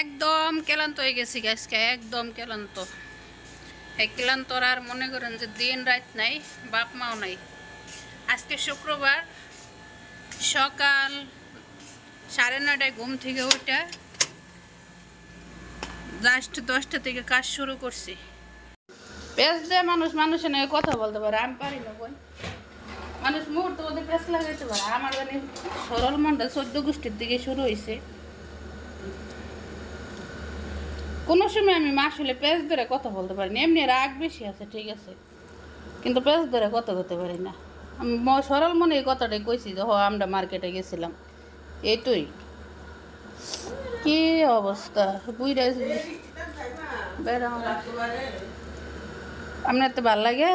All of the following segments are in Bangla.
একদম ক্লান্ত হয়ে গেছি আজকে, একদম ক্লান্ত। এই ক্লান্তর আর মনে করেন যে দিন রাত নাই, বাপ মাও নাই। আজকে শুক্রবার, সকাল 9:30টায় ঘুম থেকে উঠে জাস্ট 10টা থেকে কাজ শুরু করছি। পেঁচ দিয়ে মানুষের নিয়ে কথা বলতে পারে, আমি পারি না। বোন মানুষ মুহূর্তে ওদের পেঁচ লাগাইতে পারে। আমার জানি সরল মনটা 14 গোষ্ঠীর দিকে শুরু হয়েছে। কোনো সময় আমি আসলে পেঁচ ধরে কথা বলতে পারি না। এমনি রাগ বেশি আছে, ঠিক আছে, কিন্তু পেঁচ ধরে কথা বলতে পারি না। আমি সরল মনে এই কথাটাই কইছি যে আমরা মার্কেটে গেছিলাম, এইটাই। কি অবস্থা বুঝে বেড়া। আপনার তো ভাল লাগে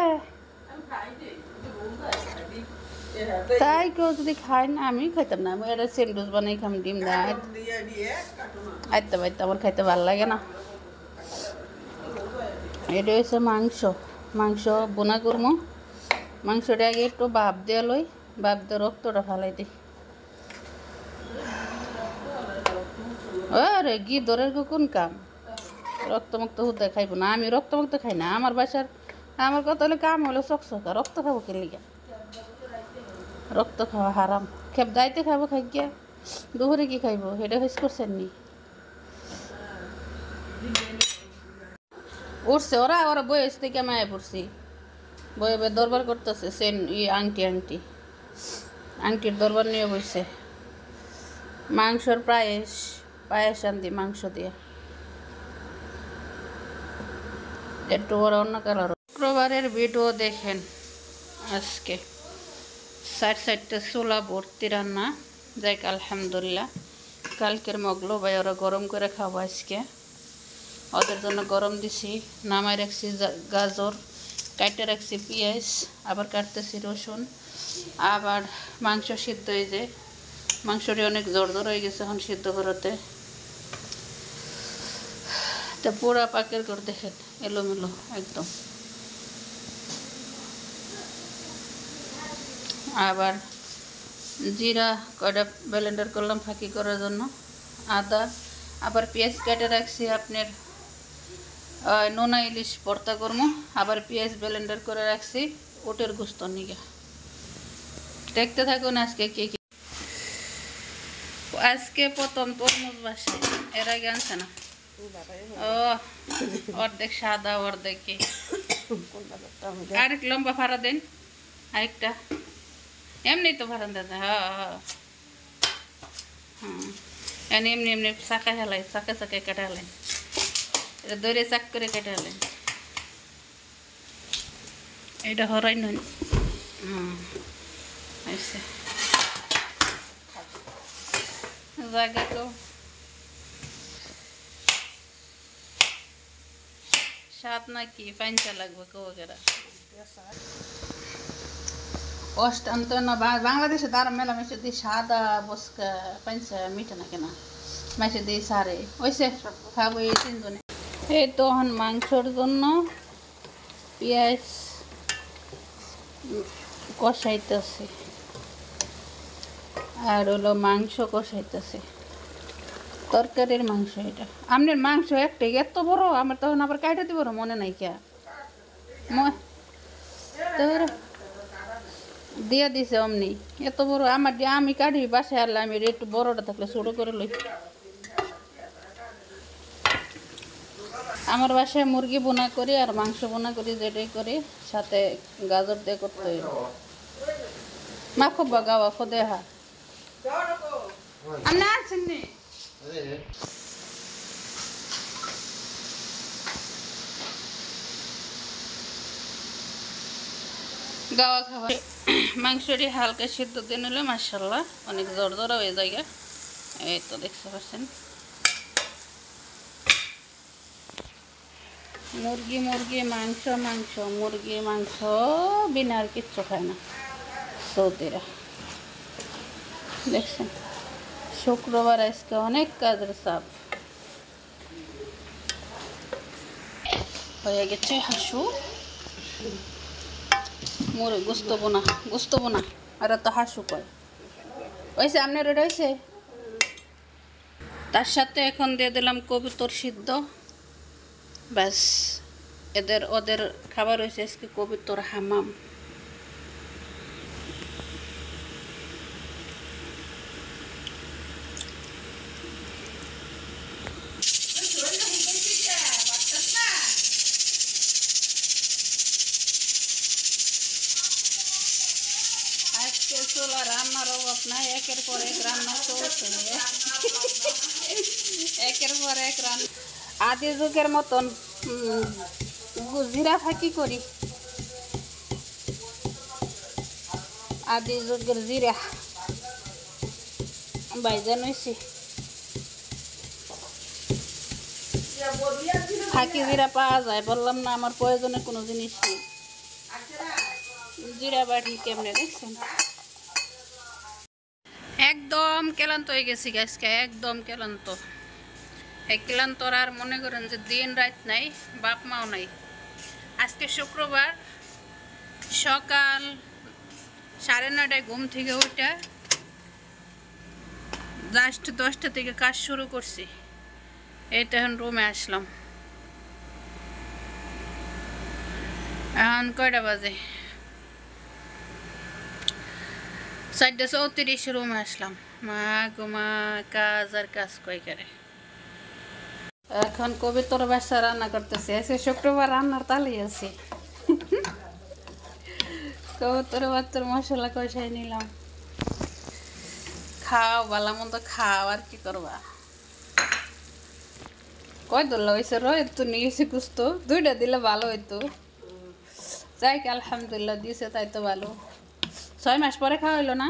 তাই, কেউ যদি খায় না, আমি খাইতাম না। আমি এটা স্যান্ডউইচ বানাই খাম, ডিম দেয় আইতে পাইতে, আমার খাইতে ভাল লাগে না। এটা হচ্ছে মাংস বোনা করবো। মাংসটা আগে একটু ভাপ দিয়ে লই, ভাপ দিয়ে রক্তটা ফালাই দিই। আরে ঘি ধরে কোন কাম, রক্তমুক্ত হতে খাইব না। আমি রক্তমুক্ত খাই না। আমার বাসার আমার কথা হলে কাম হলো চকচকা। রক্ত খাবো কে লিগা? রক্ত খাওয়া হারাম। খেপ দাইতে খাবো, খাই গিয়া দুপুরে কি খাইব এটা ফেস করছেন নি? উঠছে ওরা বয়স থেকে মায়ে পড়ছি, বয়ে দরবার করতেছে। সেন আংটির দরবার নিয়ে বসছে। মাংসর পায়েস আনতি, মাংস দিয়ে একটু বড় অন্য কালার। শুক্রবারের ভিডিও দেখেন। আজকে 4-4টা ছোলা ভর্তি রান্না, যাই আলহামদুলিল্লাহ। কালকের মগলো ভাই ওরা গরম করে খাবো আজকে, ওদের জন্য গরম দিছি। নামাই রাখছি গাজর, কাটে রাখছি পেঁয়াজ, আবার কাটতেছি রসুন। আবার মাংস সিদ্ধ হয়ে যায়, মাংসটি অনেক জোর হয়ে গেছে এখন সিদ্ধ করতে। তা পোড়া পাকের করে দেখেন, এলোমেলো একদম। আবার জিরা কয়টা ব্লেন্ডার করলাম ফাঁকি করার জন্য, আদা। আবার পেঁয়াজ কেটে রাখছি আপনার নোনা ইলিশ ভর্তা করবো। আবার পেঁয়াজ ব্লেন্ডার করে রাখছি ওটের গোস্ত নিয়ে। দেখতে থাকুন আজকে কি কি। আজকে প্রথম তরমুজ বাসায়, এর আগে আনছে না। ও অর্ধেক সাদা অর্ধেক কি। আরেক লম্বা ভাড়া দেন, আরেকটা এমনি তো ভাড়া দেন। হ্যাঁ এমনি এমনি চাকা হেলাই, চাকায় কেটে হেলেন, এটা দৌড়ে চাক করে কেটে হেলেন। এটা হরাই নয়। আচ্ছা জায়গা তো সাত নাকি পাঞ্চা লাগবে কেরা অষ্টান্ত না। বাংলাদেশে তার মেলা মেশে দিয়ে সাদা বসকা পাঞ্চা মিঠে না কেনা মেশে দিয়ে সারে ওইসে খাবো এই 3 জনে। এই তো এখন মাংসর জন্য পেঁয়াজ কষাইতেছে, আর হলো মাংস কষাইতেছে। তরকারির মাংস এটা। আপনার মাংস একটাই এত বড়, আমার তখন আবার কাটা দিব মনে নাই কে তোর দিয়ে দিছে অমনি এত বড়। আমার দিয়ে আমি কাটি বাসায় আনলে আমি একটু বড়টা থাকলে ছোটো করে লই। আমার বাসায় মুরগি বোনা করি আর মাংস বোনা করি, যেটাই করি সাথে গাজর দিয়ে করতে হইব। মা খুব বাগাওয়া খোদে হা আমি আছেন নি গাওয়া খাবার। মাংসটি হালকা সিদ্ধ দিয়ে নিলে মাশাআল্লাহ অনেক জোরজোরা হয়ে যায়। এই তো দেখতে পাচ্ছেন মুরগি মাংস মুরগি মাংস বিনা আর কিচ্ছু খায় না সৌদিরা। দেখছেন শুক্রবার আজকে অনেক কাজের চাপ হয়ে গেছে। হাসু মোর গোস্ত বোনা আর তো হাসু কয় হয়েছে। আপনার এটা হয়েছে তার সাথে এখন দিয়ে দিলাম কবুতর সিদ্ধ। ব্যাস, ওদের খাবার হয়েছে আজকে কবুতর হামাম। আজকে চুলা রান্নার অভাব নাই, একের পর এক রান্না চলছে, একের পর এক রান্না। আদি যুগের মতন জিরা ফাঁকি করি, আদি যুগের জিরা বাইজান হয়েছি। ফাঁকি জিরা পাওয়া যায়, বললাম না আমার প্রয়োজনে কোনো জিনিস নেই। জিরা বাড়ি কেমনে দেখছেন, একদম ক্লান্ত হয়ে গেছি আজকে, একদম ক্লান্ত। এই ক্লান্তর আর মনে করেন যে দিন রাত নাই, বাপ মাও নাই। আজকে শুক্রবার, সকাল 9:30 ঘুম থেকে উঠে জাস্ট 10টা থেকে কাজ শুরু করছি। এইটা এখন রুমে আসলাম, এখন কয়টা বাজে, 4:34 রুমে আসলাম। মা গোমা, কাজ আর কাজ কই করে। এখন কবিতর বাসা রান্না করতেছে, আজকে শুক্রবার রান্নার তালেই আছে। কবিতর বাচ্চার মশলা কষাই নিলাম, খাও ভালো মন্দ খাও, আর কি করবা। কয় দোল্লা হয়েছে তো নিয়ে গেছি কুস্ত, 2টা দিলে ভালো হইতো। যাই কি আলহামদুলিল্লাহ দিয়েছে, তাই তো ভালো। 6 মাস পরে খাওয়া হইলো না,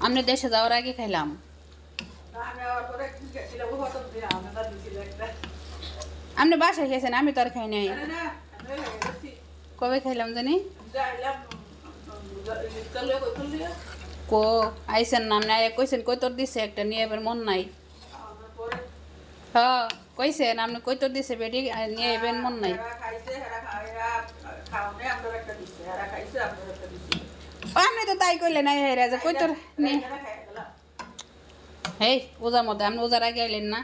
আমি দেশে যাওয়ার আগে খাইলাম। আপনি বাসায় খেয়েছেন, আমি তো আর খাই নাই। কবে খাইলাম জানি, কো আইসেন নাম নাই কইছেন, কই তোর দিছে একটা নিয়ে এবার মন নাই। হ্যাঁ কইছেন আপনি, কই তোর দিছে বেটি নিয়ে এবার মন নাই। আপনি তো তাই কইলে নাই, হে রাজা কই তোর নিয়ে। হেই ওজার মধ্যে আপনি ওজার আগে আইলেন না।